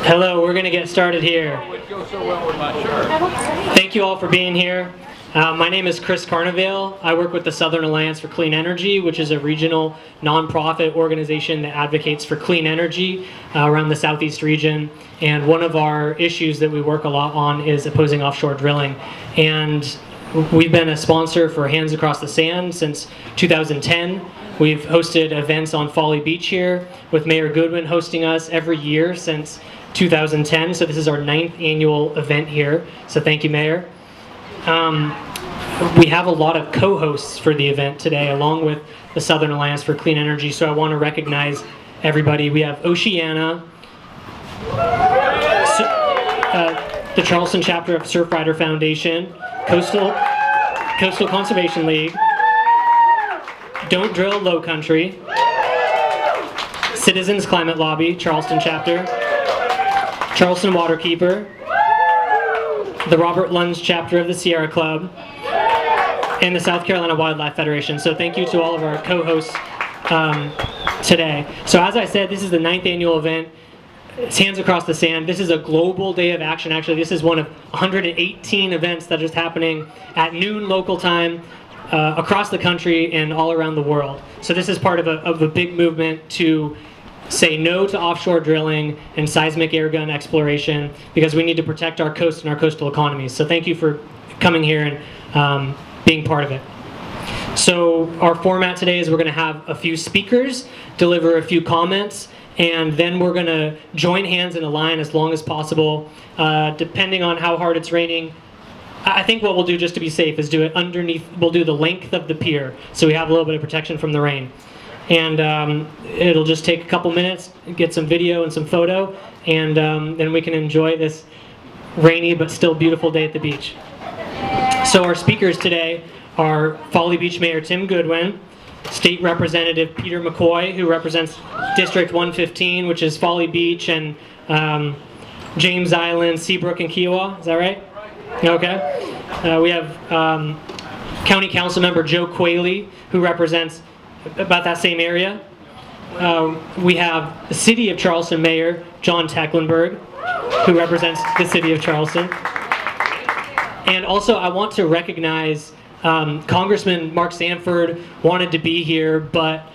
Hello, we're going to get started here. Thank you all for being here. My name is Chris Carnevale. I work with the Southern Alliance for Clean Energy, which is a regional nonprofit organization that advocates for clean energy around the Southeast region. And one of our issues that we work a lot on is opposing offshore drilling. And we've been a sponsor for Hands Across the Sand since 2010. We've hosted events on Folly Beach here, with Mayor Goodwin hosting us every year since 2010. So this is our 9th annual event here. So thank you, Mayor. We have a lot of co-hosts for the event today, along with the Southern Alliance for Clean Energy. So I want to recognize everybody. We have Oceana, the Charleston chapter of Surfrider Foundation, Coastal Conservation League, Don't Drill Low Country, Citizens Climate Lobby, Charleston chapter, Charleston Waterkeeper, the Robert Lunds chapter of the Sierra Club, and the South Carolina Wildlife Federation. So thank you to all of our co-hosts today. So as I said, this is the 9th annual event. It's Hands Across the Sand. This is a global day of action. Actually, this is one of 118 events that is happening at noon local time across the country and all around the world. So this is part of a big movement to say no to offshore drilling and seismic air gun exploration, because we need to protect our coast and our coastal economies. So thank you for coming here and being part of it. So our format today is we're going to have a few speakers deliver a few comments, and then we're going to join hands in a line as long as possible. Depending on how hard it's raining, I think what we'll do, just to be safe, is do it underneath. We'll do the length of the pier, so we have a little bit of protection from the rain. And it'll just take a couple minutes, get some video and some photo, and then we can enjoy this rainy but still beautiful day at the beach. So our speakers today are Folly Beach Mayor Tim Goodwin, State Representative Peter McCoy, who represents District 115, which is Folly Beach and James Island, Seabrook, and Kiowa. Is that right? Okay. We have County Council Member Joe Quayle, who represents about that same area. We have the City of Charleston Mayor John Tecklenburg, who represents the City of Charleston. And also I want to recognize Congressman Mark Sanford wanted to be here, but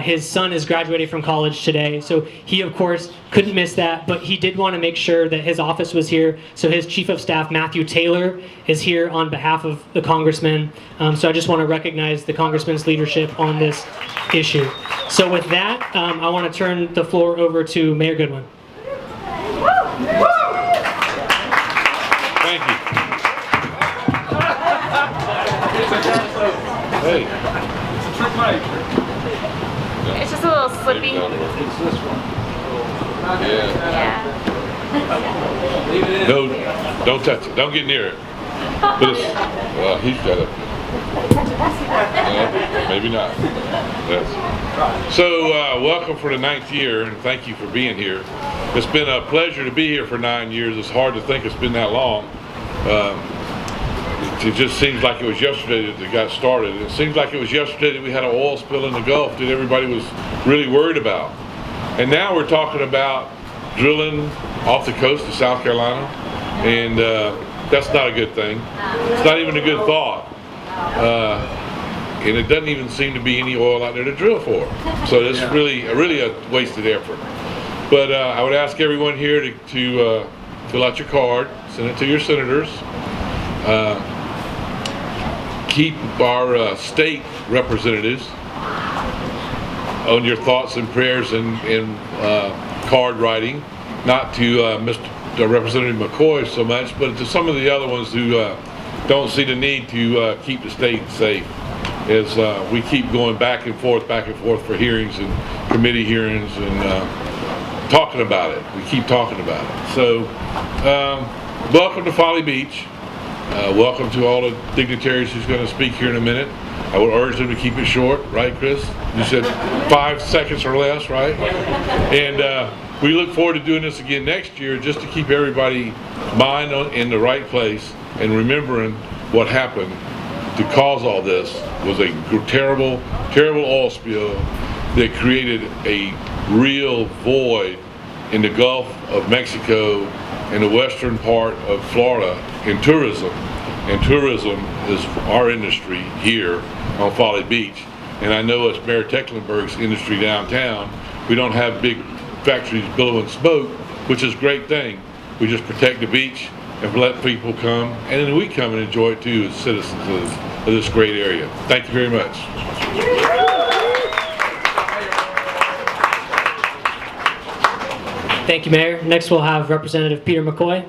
his son is graduating from college today, so he of course couldn't miss that, but he did want to make sure that his office was here. So his Chief of Staff Matthew Taylor is here on behalf of the Congressman. So I just want to recognize the Congressman's leadership on this issue. So with that, I want to turn the floor over to Mayor Goodwin. Thank you. Hey. It's just a little slippy. It's this one. Yeah. No, don't touch it. Don't get near it. But it's, well, he's got it. Maybe not. Yes. So, welcome for the 9th year, and thank you for being here. It's been a pleasure to be here for 9 years. It's hard to think it's been that long. It just seems like it was yesterday that it got started. It seems like it was yesterday that we had an oil spill in the Gulf that everybody was really worried about. And now we're talking about drilling off the coast of South Carolina, and that's not a good thing. It's not even a good thought. And it doesn't even seem to be any oil out there to drill for. So it's really a wasted effort. But I would ask everyone here to fill out your card, send it to your senators. Keep our state representatives on your thoughts and prayers and card writing, not to Mr. Representative McCoy so much, but to some of the other ones who don't see the need to keep the state safe, as we keep going back and forth for hearings and committee hearings and talking about it. We keep talking about it. So welcome to Folly Beach. Welcome to all the dignitaries who's going to speak here in a minute. I would urge them to keep it short, right, Chris? You said 5 seconds or less, right? And we look forward to doing this again next year, just to keep everybody's mind in the right place and remembering what happened to cause all this was a terrible, terrible oil spill that created a real void in the Gulf of Mexico and the western part of Florida in tourism. And tourism is our industry here on Folly Beach. And I know it's Mayor Tecklenburg's industry downtown. We don't have big factories billowing smoke, which is a great thing. We just protect the beach and let people come, and then we come and enjoy it too as citizens of this great area. Thank you very much. Thank you, Mayor. Next we'll have Representative Peter McCoy.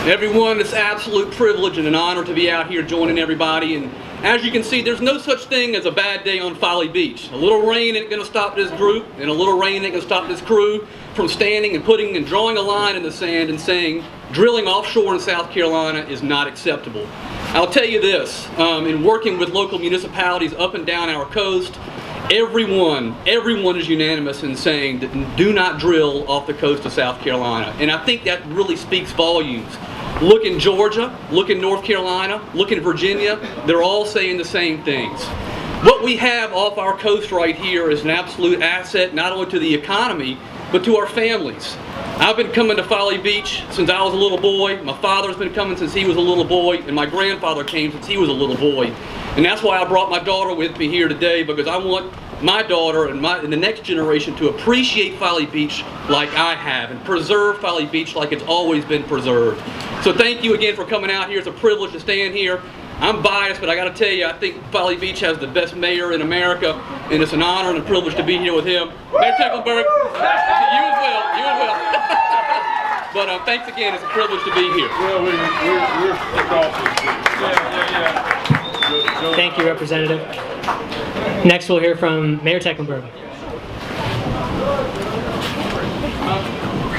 Everyone, it's an absolute privilege and an honor to be out here joining everybody. And as you can see, there's no such thing as a bad day on Folly Beach. A little rain ain't gonna stop this group, and a little rain ain't gonna stop this crew from standing and putting and drawing a line in the sand and saying drilling offshore in South Carolina is not acceptable. I'll tell you this, in working with local municipalities up and down our coast, everyone is unanimous in saying that do not drill off the coast of South Carolina. And I think that really speaks volumes. Look in Georgia, look in North Carolina, look in Virginia, they're all saying the same things. What we have off our coast right here is an absolute asset not only to the economy, but to our families. I've been coming to Folly Beach since I was a little boy. My father's been coming since he was a little boy, and my grandfather came since he was a little boy. And that's why I brought my daughter with me here today, because I want my daughter and the next generation to appreciate Folly Beach like I have and preserve Folly Beach like it's always been preserved. So thank you again for coming out here. It's a privilege to stand here. I'm biased, but I got to tell you, I think Folly Beach has the best mayor in America, and it's an honor and a privilege to be here with him. Mayor Tecklenburg, you as well, you as well. But thanks again, it's a privilege to be here. Well, we're Thank you, Representative. Next we'll hear from Mayor Tecklenburg.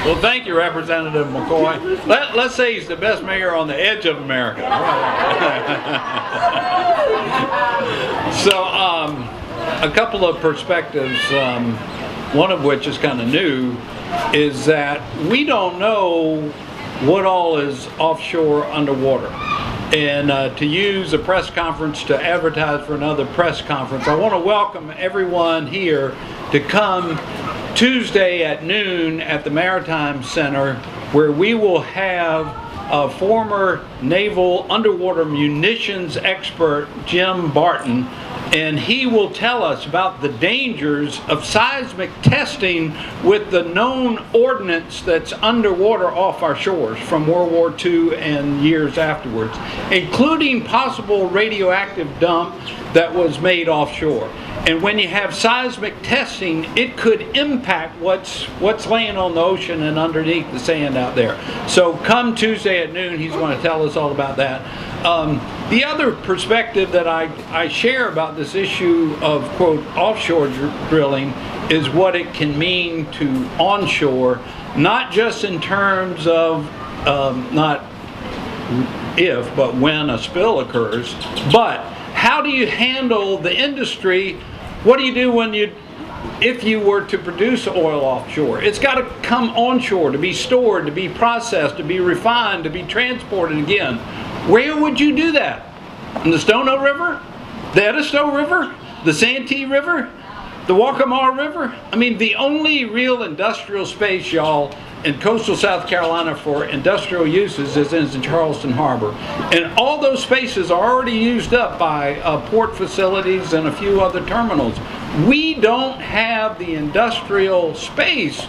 Well, thank you, Representative McCoy. Let's say he's the best mayor on the edge of America. So, a couple of perspectives, one of which is kind of new, is that we don't know what all is offshore underwater. And to use a press conference to advertise for another press conference, I want to welcome everyone here to come Tuesday at noon at the Maritime Center, where we will have a former naval underwater munitions expert, Jim Barton, and he will tell us about the dangers of seismic testing with the known ordnance that's underwater off our shores from World War II and years afterwards, including possible radioactive dump that was made offshore. And when you have seismic testing, it could impact what's laying on the ocean and underneath the sand out there. So come Tuesday at noon, he's going to tell us all about that. The other perspective that I share about this issue of, quote, offshore drilling is what it can mean to onshore, not just in terms of not if, but when a spill occurs, but how do you handle the industry? What do you do if you were to produce oil offshore? It's got to come onshore to be stored, to be processed, to be refined, to be transported again. Where would you do that? In the Stono River? The Edisto River? The Santee River? The Waccamaw River? I mean, the only real industrial space, y'all, in coastal South Carolina for industrial uses is in Charleston Harbor. And all those spaces are already used up by port facilities and a few other terminals. We don't have the industrial space,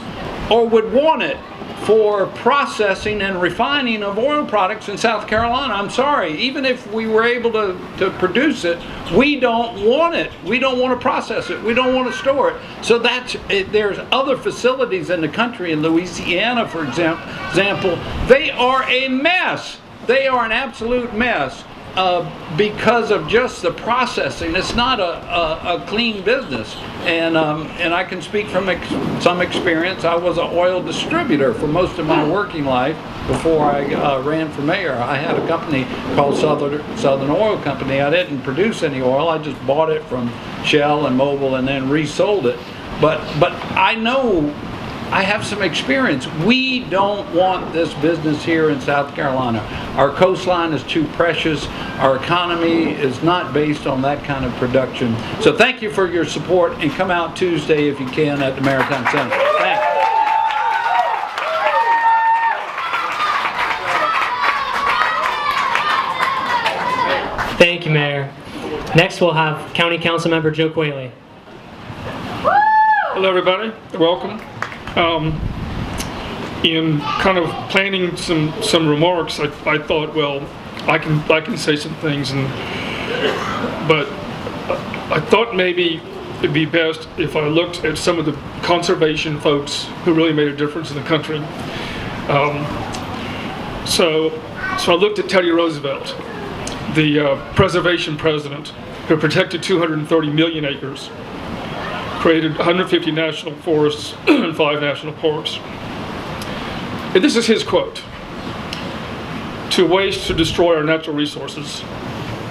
or would want it, for processing and refining of oil products in South Carolina. I'm sorry, even if we were able to produce it, we don't want it. We don't want to process it. We don't want to store it. So there's other facilities in the country, in Louisiana, for example, they are a mess. They are an absolute mess because of just the processing. It's not a clean business. And I can speak from some experience. I was an oil distributor for most of my working life before I ran for mayor. I had a company called Southern Oil Company. I didn't produce any oil. I just bought it from Shell and Mobil and then resold it. But I know I have some experience. We don't want this business here in South Carolina. Our coastline is too precious. Our economy is not based on that kind of production. So thank you for your support, and come out Tuesday if you can at the Maritime Center. Thanks. Thank you, Mayor. Next, we'll have County Council Member Joe Quayle. Hello, everybody. Welcome. In kind of planning some remarks, I thought, well, I can say some things, but I thought maybe it'd be best if I looked at some of the conservation folks who really made a difference in the country. So I looked at Teddy Roosevelt, the preservation president who protected 230 million acres, created 150 national forests and 5 national parks. And this is his quote: "To waste, to destroy our natural resources,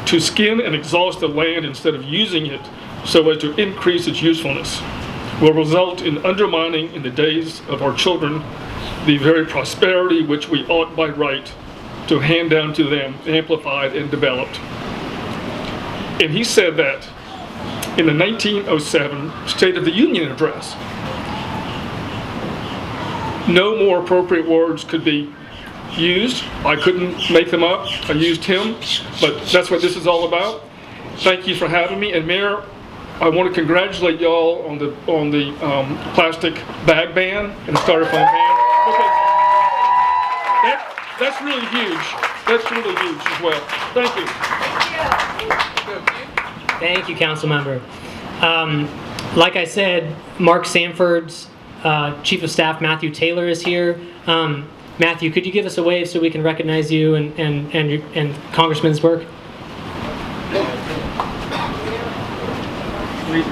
to skin and exhaust the land instead of using it so as to increase its usefulness, will result in undermining in the days of our children the very prosperity which we ought by right to hand down to them, amplified and developed." And he said that in the 1907 State of the Union address. No more appropriate words could be used. I couldn't make them up. I used him, but that's what this is all about. Thank you for having me. And Mayor, I want to congratulate y'all on the plastic bag ban and the styrofoam ban, because that's really huge. That's really huge as well. Thank you. Thank you, Council Member. Like I said, Mark Sanford's Chief of Staff Matthew Taylor is here. Matthew, could you give us a wave so we can recognize you and Congressman's work?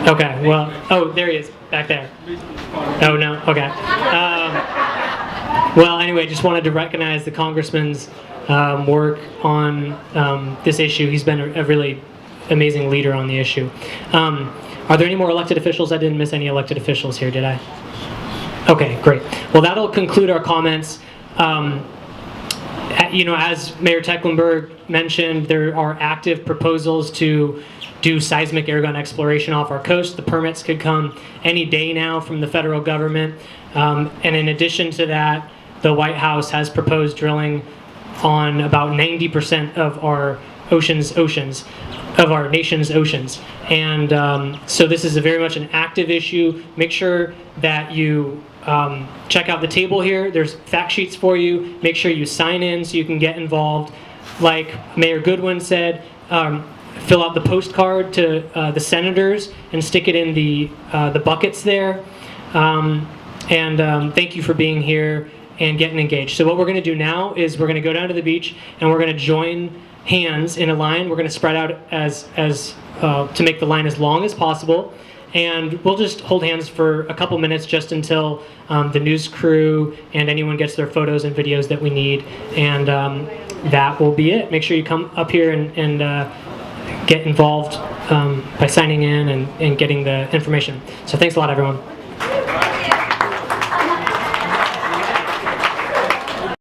Okay, well, oh, there he is, back there. Oh, no, okay. Well, anyway, just wanted to recognize the Congressman's work on this issue. He's been a really amazing leader on the issue. Are there any more elected officials? I didn't miss any elected officials here, did I? Okay, great. Well, that'll conclude our comments. As Mayor Tecklenburg mentioned, there are active proposals to do seismic air gun exploration off our coast. The permits could come any day now from the federal government. And in addition to that, the White House has proposed drilling on about 90% of our of our nation's oceans. And so this is very much an active issue. Make sure that you check out the table here. There's fact sheets for you. Make sure you sign in so you can get involved. Like Mayor Goodwin said, fill out the postcard to the senators and stick it in the buckets there. Thank you for being here and getting engaged. So what we're going to do now is we're going to go down to the beach and we're going to join hands in a line. We're going to spread out as to make the line as long as possible, and we'll just hold hands for a couple minutes just until the news crew and anyone gets their photos and videos that we need, and that will be it. Make sure you come up here and get involved by signing in and getting the information. So thanks a lot, everyone.